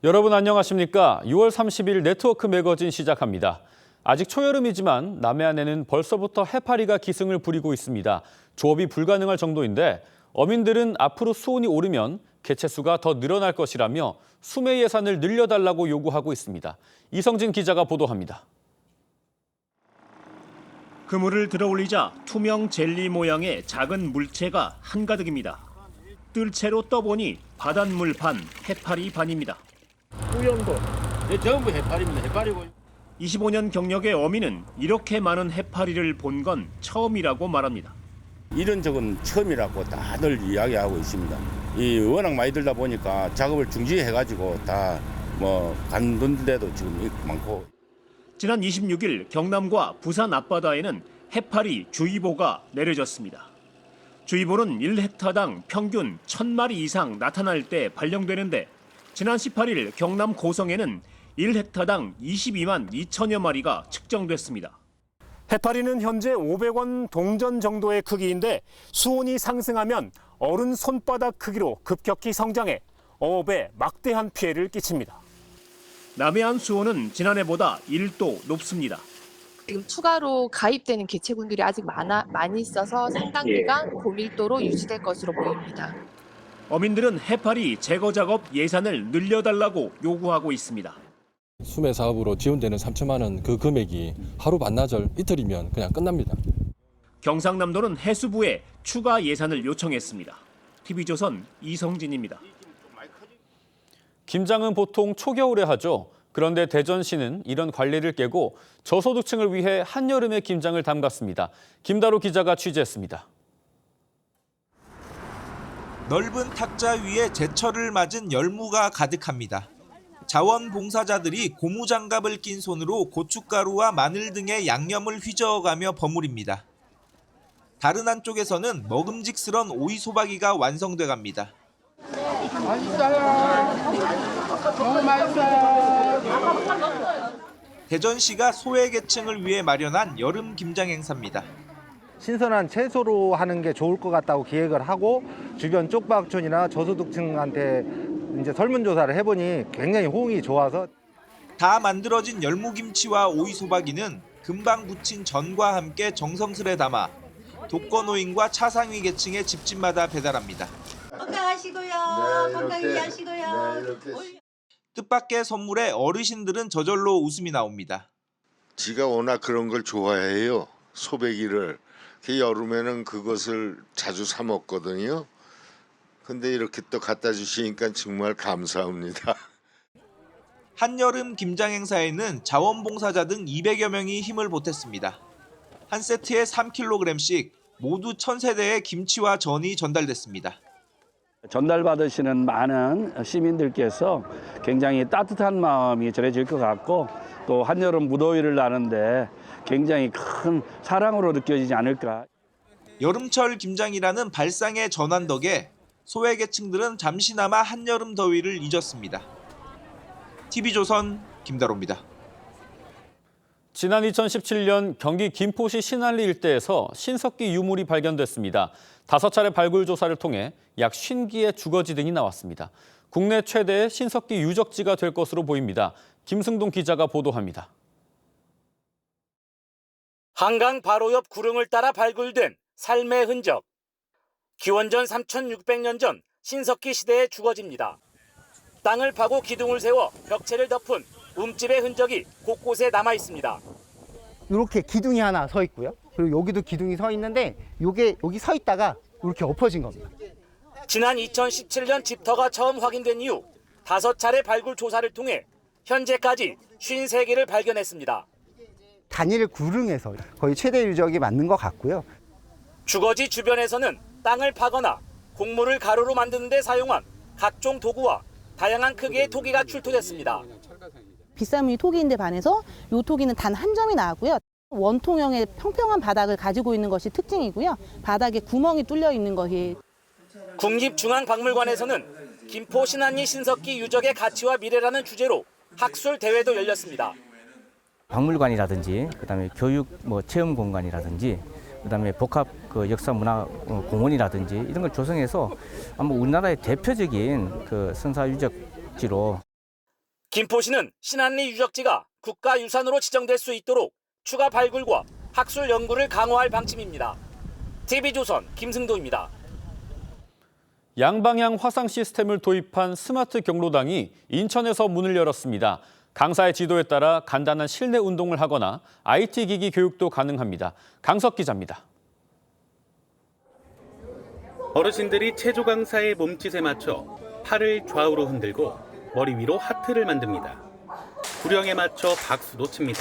여러분 안녕하십니까? 6월 30일 네트워크 매거진 시작합니다. 아직 초여름이지만 남해안에는 벌써부터 해파리가 기승을 부리고 있습니다. 조업이 불가능할 정도인데 어민들은 앞으로 수온이 오르면 개체수가 더 늘어날 것이라며 수매 예산을 늘려달라고 요구하고 있습니다. 이성진 기자가 보도합니다. 그물을 들어올리자 투명 젤리 모양의 작은 물체가 한가득입니다. 뜰채로 떠보니 바닷물 반, 해파리 반입니다. 우연도 전부 해파리입니다. 해파리고. 25년 경력의 어민은 이렇게 많은 해파리를 본 건 처음이라고 말합니다. 이런 적은 처음이라고 다들 이야기하고 있습니다. 이 워낙 많이 들다 보니까 작업을 중지해가지고 다 간둔 데도 지금 많고. 지난 26일 경남과 부산 앞바다에는 해파리 주의보가 내려졌습니다. 주의보는 1헥타당 평균 1,000마리 이상 나타날 때 발령되는데 지난 18일 경남 고성에는 1헥타당 22만 2천여 마리가 측정됐습니다. 해파리는 현재 500원 동전 정도의 크기인데 수온이 상승하면 어른 손바닥 크기로 급격히 성장해 어업에 막대한 피해를 끼칩니다. 남해안 수온은 지난해보다 1도 높습니다. 지금 추가로 가입되는 개체군들이 아직 많이 있어서 상당 기간 고밀도로 유지될 것으로 보입니다. 어민들은 해파리 제거 작업 예산을 늘려달라고 요구하고 있습니다. 수매 사업으로 지원되는 3천만 원 그 금액이 하루 반나절 이틀이면 그냥 끝납니다. 경상남도는 해수부에 추가 예산을 요청했습니다. TV조선 이성진입니다. 김장은 보통 초겨울에 하죠. 그런데 대전시는 이런 관리를 깨고 저소득층을 위해 한여름에 김장을 담갔습니다. 김다로 기자가 취재했습니다. 넓은 탁자 위에 제철을 맞은 열무가 가득합니다. 자원봉사자들이 고무장갑을 낀 손으로 고춧가루와 마늘 등의 양념을 휘저어가며 버무립니다. 다른 한쪽에서는 먹음직스런 오이소박이가 완성돼갑니다. 맛있어요. 너무 맛있어요. 대전시가 소외계층을 위해 마련한 여름 김장 행사입니다. 신선한 채소로 하는 게 좋을 것 같다고 기획을 하고 주변 쪽방촌이나 저소득층한테 이제 설문조사를 해보니 굉장히 호응이 좋아서 다 만들어진 열무김치와 오이소박이는 금방 부친 전과 함께 정성스레 담아 독거노인과 차상위 계층의 집집마다 배달합니다. 건강하시고요. 건강히 하시고요. 뜻밖의 선물에 어르신들은 저절로 웃음이 나옵니다. 지가 워낙 그런 걸 좋아해요. 소배기를. 여름에는 그것을 자주 사 먹거든요. 근데 이렇게 또 갖다 주시니까 정말 감사합니다. 한여름 김장 행사에는 자원봉사자 등 200여 명이 힘을 보탰습니다. 한 세트에 3kg씩 모두 1,000세대의 김치와 전이 전달됐습니다. 전달받으시는 많은 시민들께서 굉장히 따뜻한 마음이 전해질 것 같고 또 한여름 무더위를 나는데 굉장히 큰 사랑으로 느껴지지 않을까. 여름철 김장이라는 발상의 전환 덕에 소외계층들은 잠시나마 한여름 더위를 잊었습니다. TV조선 김다로입니다. 지난 2017년 경기 김포시 신안리 일대에서 신석기 유물이 발견됐습니다. 5차례 발굴 조사를 통해 약 50기의 주거지 등이 나왔습니다. 국내 최대의 신석기 유적지가 될 것으로 보입니다. 김승동 기자가 보도합니다. 한강 바로 옆 구릉을 따라 발굴된 삶의 흔적. 기원전 3,600년 전 신석기 시대의 주거지입니다. 땅을 파고 기둥을 세워 벽체를 덮은 움집의 흔적이 곳곳에 남아 있습니다. 이렇게 기둥이 하나 서 있고요. 그리고 여기도 기둥이 서 있는데 여기 서 있다가 이렇게 엎어진 겁니다. 지난 2017년 집터가 처음 확인된 이후 5차례 발굴 조사를 통해 현재까지 53개를 발견했습니다. 단일 구릉에서 거의 최대 유적이 맞는 것 같고요. 주거지 주변에서는 땅을 파거나 곡물을 가루로 만드는 데 사용한 각종 도구와 다양한 크기의 토기가 출토됐습니다. 비싼 토기인데 반해서 이 토기는 단 한 점이 나왔고요. 원통형의 평평한 바닥을 가지고 있는 것이 특징이고요. 바닥에 구멍이 뚫려 있는 것이. 국립중앙박물관에서는 김포 신안리 신석기 유적의 가치와 미래라는 주제로 학술 대회도 열렸습니다. 박물관이라든지 그다음에 교육 체험 공간이라든지 그다음에 복합 역사 문화 공원이라든지 이런 걸 조성해서 아마 우리나라의 대표적인 선사 유적지로 김포시는 신안리 유적지가 국가유산으로 지정될 수 있도록 추가 발굴과 학술 연구를 강화할 방침입니다. TV조선 김승도입니다. 양방향 화상 시스템을 도입한 스마트 경로당이 인천에서 문을 열었습니다. 강사의 지도에 따라 간단한 실내 운동을 하거나 IT 기기 교육도 가능합니다. 강석 기자입니다. 어르신들이 체조 강사의 몸짓에 맞춰 팔을 좌우로 흔들고 머리 위로 하트를 만듭니다. 구령에 맞춰 박수도 칩니다.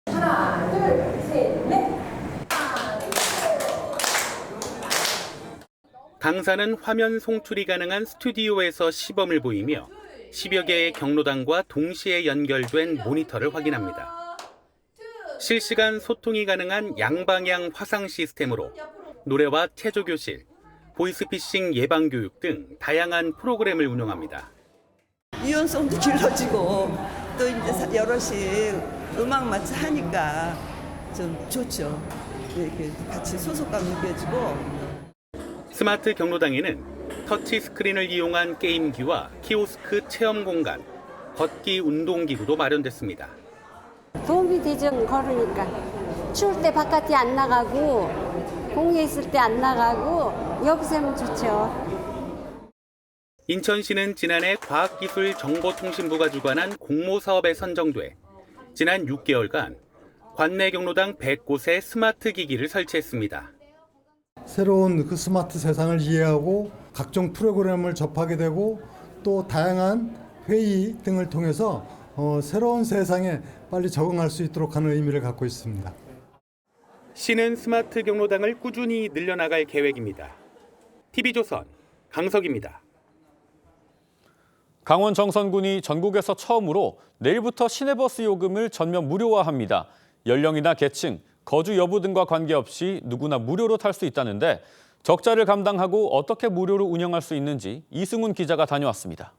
하나, 둘, 셋, 넷. 강사는 화면 송출이 가능한 스튜디오에서 시범을 보이며 10여 개의 경로당과 동시에 연결된 모니터를 확인합니다. 실시간 소통이 가능한 양방향 화상 시스템으로 노래와 체조 교실, 보이스피싱 예방 교육 등 다양한 프로그램을 운영합니다. 유연성도 길러지고 또 이제 여럿이 음악 마치 하니까 좀 좋죠. 이렇게 같이 소속감 느껴지고. 스마트 경로당에는 터치 스크린을 이용한 게임기와 키오스크 체험 공간, 걷기 운동기구도 마련됐습니다. 도움이 되죠. 걸으니까. 추울 때 바깥에 안 나가고 공에 있을 때 안 나가고 여기서 하면 좋죠. 인천시는 지난해 과학기술정보통신부가 주관한 공모사업에 선정돼 지난 6개월간 관내 경로당 100곳에 스마트 기기를 설치했습니다. 새로운 그 스마트 세상을 이해하고 각종 프로그램을 접하게 되고 또 다양한 회의 등을 통해서 새로운 세상에 빨리 적응할 수 있도록 하는 의미를 갖고 있습니다. 시는 스마트 경로당을 꾸준히 늘려나갈 계획입니다. TV조선 강석입니다. 강원 정선군이 전국에서 처음으로 내일부터 시내버스 요금을 전면 무료화합니다. 연령이나 계층, 거주 여부 등과 관계없이 누구나 무료로 탈 수 있다는데 적자를 감당하고 어떻게 무료로 운영할 수 있는지 이승훈 기자가 다녀왔습니다.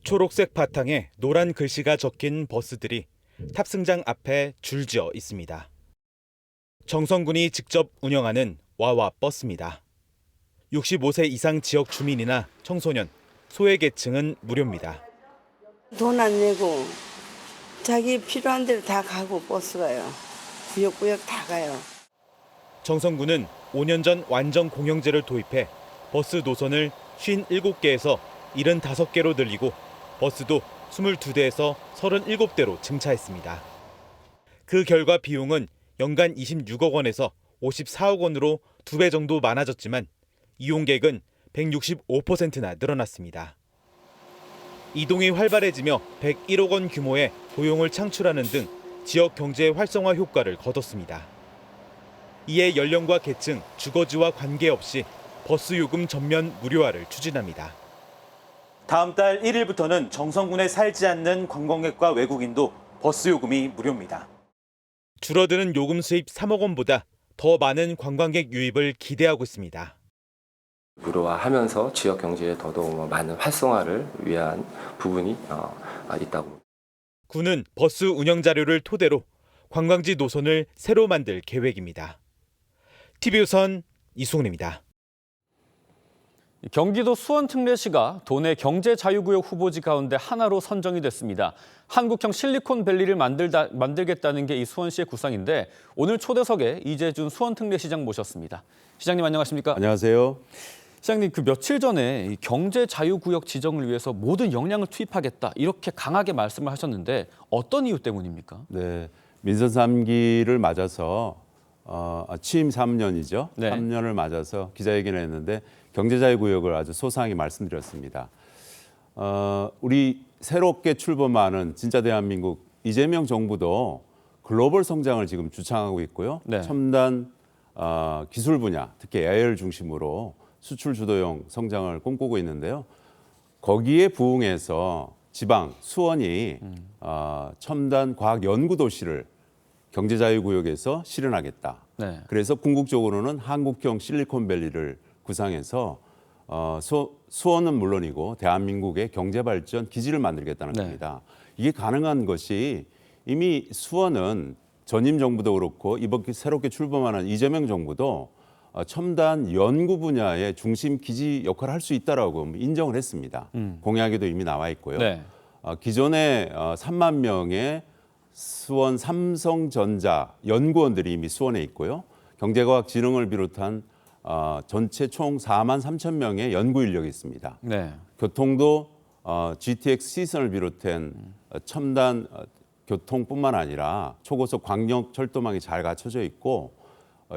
초록색 바탕에 노란 글씨가 적힌 버스들이 탑승장 앞에 줄지어 있습니다. 정선군이 직접 운영하는 와와 버스입니다. 65세 이상 지역 주민이나 청소년, 소외계층은 무료입니다. 돈 안 내고 자기 필요한 데로 다 가고 버스 가요. 구역구역 다 가요. 정선군은 5년 전 완전 공영제를 도입해 버스 노선을 57개에서 75개로 늘리고 버스도 22대에서 37대로 증차했습니다. 그 결과 비용은 연간 26억 원에서 54억 원으로 2배 정도 많아졌지만 이용객은 165%나 늘어났습니다. 이동이 활발해지며 101억 원 규모의 고용을 창출하는 등 지역 경제 활성화 효과를 거뒀습니다. 이에 연령과 계층, 주거지와 관계없이 버스 요금 전면 무료화를 추진합니다. 다음 달 1일부터는 정선군에 살지 않는 관광객과 외국인도 버스 요금이 무료입니다. 줄어드는 요금 수입 3억 원보다 더 많은 관광객 유입을 기대하고 있습니다. 무료화하면서 지역 경제에 더더욱 많은 활성화를 위한 부분이 있다고. 군은 버스 운영 자료를 토대로 관광지 노선을 새로 만들 계획입니다. TV조선 이승훈입니다. 경기도 수원 특례시가 도내 경제자유구역 후보지 가운데 하나로 선정이 됐습니다. 한국형 실리콘밸리를 만들겠다는 게 이 수원시의 구상인데 오늘 초대석에 이재준 수원 특례시장 모셨습니다. 시장님 안녕하십니까? 안녕하세요. 시장님, 그 며칠 전에 이 경제자유구역 지정을 위해서 모든 역량을 투입하겠다 이렇게 강하게 말씀을 하셨는데 어떤 이유 때문입니까? 네, 민선 3기를 맞아서 취임 3년이죠. 네. 3년을 맞아서 기자회견을 했는데 경제자유구역을 아주 소상히 말씀드렸습니다. 우리 새롭게 출범하는 진짜 대한민국 이재명 정부도 글로벌 성장을 지금 주창하고 있고요. 네. 첨단 기술 분야, 특히 AI를 중심으로 수출 주도형 성장을 꿈꾸고 있는데요. 거기에 부응해서 지방 수원이 첨단 과학 연구 도시를 경제자유구역에서 실현하겠다. 네. 그래서 궁극적으로는 한국형 실리콘밸리를 구상해서 수원은 물론이고 대한민국의 경제발전 기지를 만들겠다는 겁니다. 이게 가능한 것이 이미 수원은 전임 정부도 그렇고 이번 새롭게 출범하는 이재명 정부도 첨단 연구 분야의 중심 기지 역할을 할 수 있다라고 인정을 했습니다. 공약에도 이미 나와 있고요. 네. 기존에 3만 명의 수원 삼성전자 연구원들이 이미 수원에 있고요. 경제과학진흥을 비롯한 전체 총 4만 3천 명의 연구 인력이 있습니다. 네. 교통도 GTX 시선을 비롯한 첨단 교통뿐만 아니라 초고속 광역 철도망이 잘 갖춰져 있고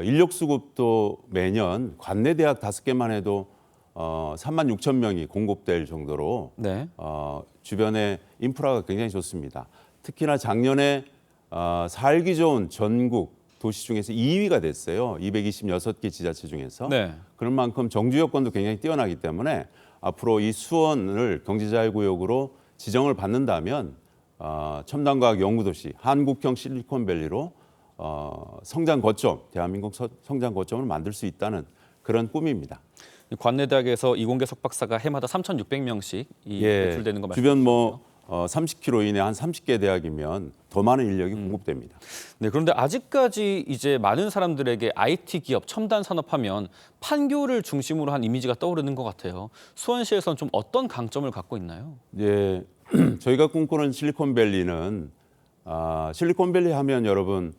인력 수급도 매년 관내 대학 5개만 해도 3만 6천 명이 공급될 정도로 네. 주변에 인프라가 굉장히 좋습니다. 특히나 작년에 살기 좋은 전국 도시 중에서 2위가 됐어요. 226개 지자체 중에서. 네. 그런 만큼 정주 여건도 굉장히 뛰어나기 때문에 앞으로 이 수원을 경제자유구역으로 지정을 받는다면 첨단과학 연구도시, 한국형 실리콘밸리로 성장 거점, 대한민국 성장 거점을 만들 수 있다는 그런 꿈입니다. 관내 대학에서 이공계 석박사가 해마다 3,600명씩 배출되는 거 말씀이시죠? 주변 30km 이내 한 30개 대학이면 더 많은 인력이 공급됩니다. 네, 그런데 아직까지 이제 많은 사람들에게 IT 기업, 첨단 산업하면 판교를 중심으로 한 이미지가 떠오르는 것 같아요. 수원시에서는 좀 어떤 강점을 갖고 있나요? 예, 저희가 꿈꾸는 실리콘밸리는 실리콘밸리 하면 여러분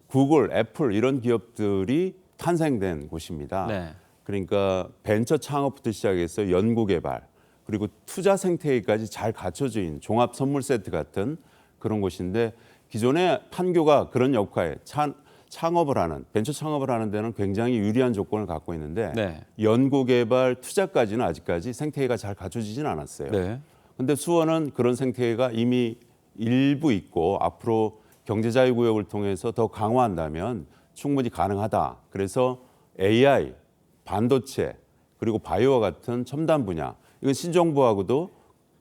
구글, 애플 이런 기업들이 탄생된 곳입니다. 네. 그러니까 벤처 창업부터 시작해서 연구개발 그리고 투자 생태계까지 잘 갖춰져 있는 종합 선물 세트 같은 그런 곳인데 기존의 판교가 그런 역할, 창업을 하는 벤처 창업을 하는 데는 굉장히 유리한 조건을 갖고 있는데 네. 연구개발 투자까지는 아직까지 생태계가 잘 갖춰지진 않았어요. 네. 근데 수원은 그런 생태계가 이미 일부 있고 앞으로 경제자유구역을 통해서 더 강화한다면 충분히 가능하다. 그래서 AI, 반도체, 그리고 바이오와 같은 첨단 분야, 이건 신정부하고도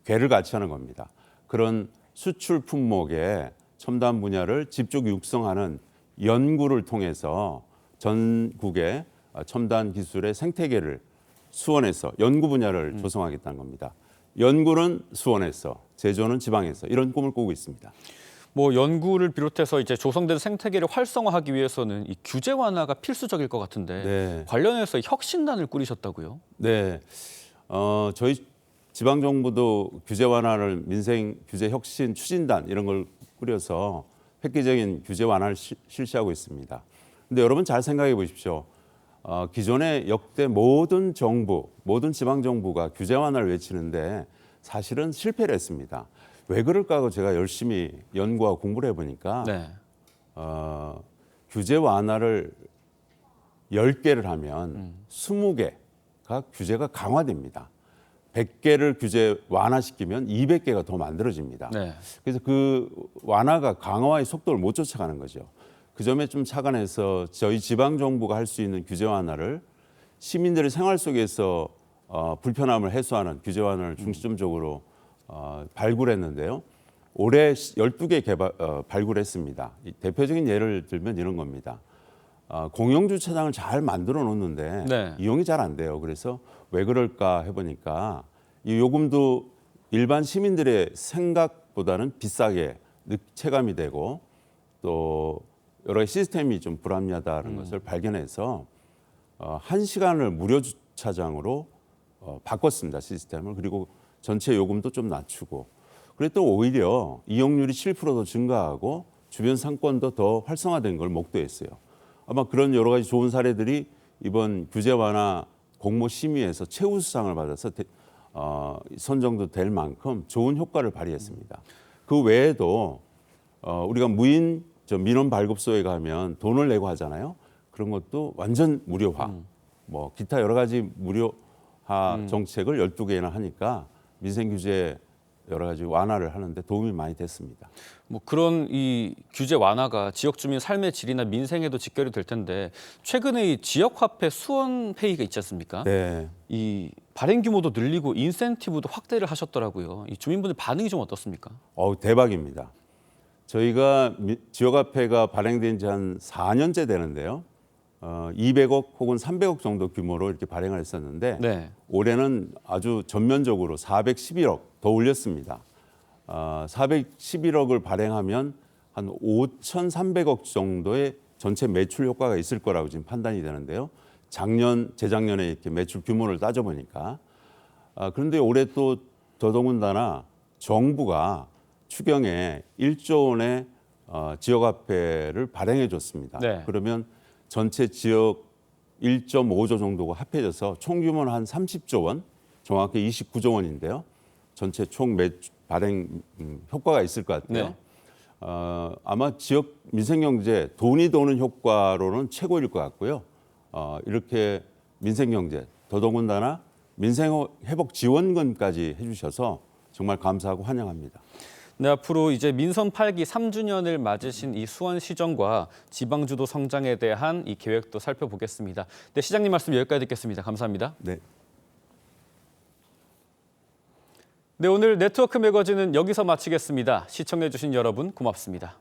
궤를 같이 하는 겁니다. 그런 수출 품목의 첨단 분야를 집중 육성하는 연구를 통해서 전국의 첨단 기술의 생태계를 수원에서 연구 분야를 조성하겠다는 겁니다. 연구는 수원에서, 제조는 지방에서 이런 꿈을 꾸고 있습니다. 뭐 연구를 비롯해서 이제 조성된 생태계를 활성화하기 위해서는 이 규제 완화가 필수적일 것 같은데 네. 관련해서 혁신단을 꾸리셨다고요? 네, 저희 지방 정부도 규제 완화를 민생 규제 혁신 추진단 이런 걸 꾸려서 획기적인 규제 완화를 실시하고 있습니다. 근데 여러분 잘 생각해 보십시오. 기존에 역대 모든 정부, 모든 지방 정부가 규제 완화를 외치는데 사실은 실패를 했습니다. 왜 그럴까 하고 제가 열심히 연구하고 공부를 해보니까 네. 규제 완화를 10개를 하면 20개가 규제가 강화됩니다. 100개를 규제 완화시키면 200개가 더 만들어집니다. 네. 그래서 그 완화가 강화의 속도를 못 쫓아가는 거죠. 그 점에 좀 착안해서 저희 지방 정부가 할 수 있는 규제 완화를 시민들의 생활 속에서 불편함을 해소하는 규제 완화를 중점적으로 발굴했는데요. 올해 12개 발굴했습니다. 대표적인 예를 들면 이런 겁니다. 공영주차장을 잘 만들어 놓는데 네. 이용이 잘 안 돼요. 그래서 왜 그럴까 해보니까 이 요금도 일반 시민들의 생각보다는 비싸게 체감이 되고 또 여러 시스템이 좀 불합리하다는 것을 발견해서 1시간을 무료 주차장으로 바꿨습니다. 시스템을. 그리고 전체 요금도 좀 낮추고 그랬더니 오히려 이용률이 7%더 증가하고 주변 상권도 더 활성화된 걸 목도했어요. 아마 그런 여러 가지 좋은 사례들이 이번 규제 완화 공모 심의에서 최우수상을 받아서 선정도 될 만큼 좋은 효과를 발휘했습니다. 그 외에도 우리가 민원 발급소에 가면 돈을 내고 하잖아요. 그런 것도 완전 무료화, 뭐 기타 여러 가지 무료화 정책을 12개나 하니까 민생 규제 여러 가지 완화를 하는데 도움이 많이 됐습니다. 뭐 그런 이 규제 완화가 지역 주민 삶의 질이나 민생에도 직결이 될 텐데 최근에 이 지역화폐 수원 페이가 있지 않습니까? 네. 이 발행 규모도 늘리고 인센티브도 확대를 하셨더라고요. 이 주민분들 반응이 좀 어떻습니까? 대박입니다. 저희가 지역화폐가 발행된 지 한 4년째 되는데요. 200억 혹은 300억 정도 규모로 이렇게 발행을 했었는데 네. 올해는 아주 전면적으로 411억 더 올렸습니다. 411억을 발행하면 한 5,300억 정도의 전체 매출 효과가 있을 거라고 지금 판단이 되는데요. 작년, 재작년에 이렇게 매출 규모를 따져보니까 그런데 올해 또 더더군다나 정부가 추경에 1조 원의 지역화폐를 발행해 줬습니다. 네. 그러면 전체 지역 1.5조 정도가 합해져서 총 규모는 한 30조 원, 정확히 29조 원인데요. 전체 총 매출 발행 효과가 있을 것 같아요. 네. 아마 지역 민생경제 돈이 도는 효과로는 최고일 것 같고요. 이렇게 민생경제 더더군다나 민생회복 지원금까지 해주셔서 정말 감사하고 환영합니다. 네, 앞으로 이제 민선 8기 3주년을 맞으신 이 수원시정과 지방주도 성장에 대한 이 계획도 살펴보겠습니다. 네, 시장님 말씀 여기까지 듣겠습니다. 감사합니다. 네. 네, 오늘 네트워크 매거진은 여기서 마치겠습니다. 시청해주신 여러분 고맙습니다.